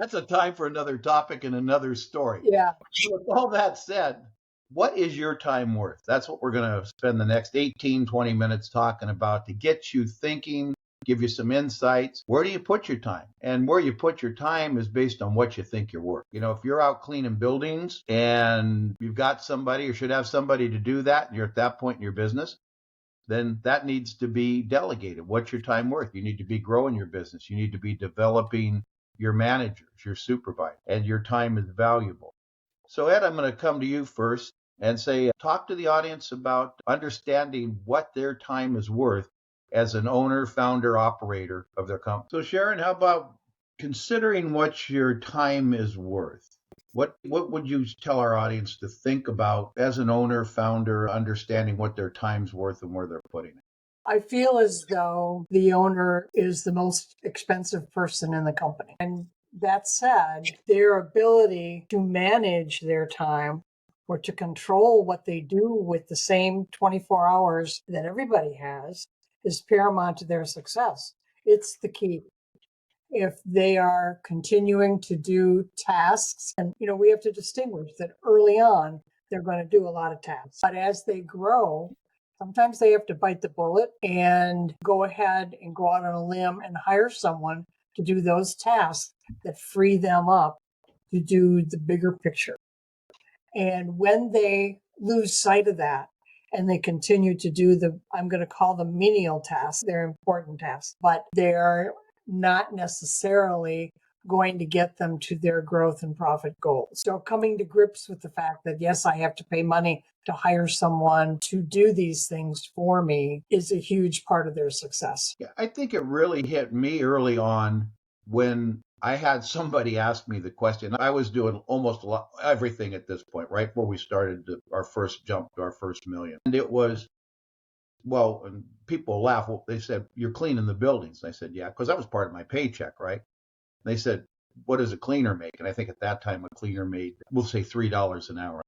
That's a time for another topic and another story. Yeah. With all that said, what is your time worth? That's what we're going to spend the next 18, 20 minutes talking about to get you thinking, give you some insights. Where do you put your time? And where you put your time is based on what you think you're worth. You know, if you're out cleaning buildings and you've got somebody or should have somebody to do that, and you're at that point in your business, then that needs to be delegated. What's your time worth? You need to be growing your business. You need to be developing your managers, your supervisors, and your time is valuable. So Ed, I'm going to come to you first and say, talk to the audience about understanding what their time is worth as an owner, founder, operator of their company. So Sharon, how about considering what your time is worth? What would you tell our audience to think about as an owner, founder, understanding what their time's worth and where they're putting it? I feel as though the owner is the most expensive person in the company. And that said, their ability to manage their time or to control what they do with the same 24 hours that everybody has is paramount to their success. It's the key. If they are continuing to do tasks, and we have to distinguish that early on, they're going to do a lot of tasks. But as they grow, sometimes they have to bite the bullet and go ahead and go out on a limb and hire someone to do those tasks that free them up to do the bigger picture. And when they lose sight of that and they continue to do I'm going to call them menial tasks, they're important tasks, but they're not necessarily going to get them to their growth and profit goals. So coming to grips with the fact that, yes, I have to pay money to hire someone to do these things for me is a huge part of their success. Yeah, I think it really hit me early on when I had somebody ask me the question. I was doing almost everything at this point, right before we started our first jump to our first million. And it was, well, and people laugh. Well, they said, you're cleaning the buildings. I said, yeah, because that was part of my paycheck, right? They said, what does a cleaner make? And I think at that time, a cleaner made, we'll say $3 an hour.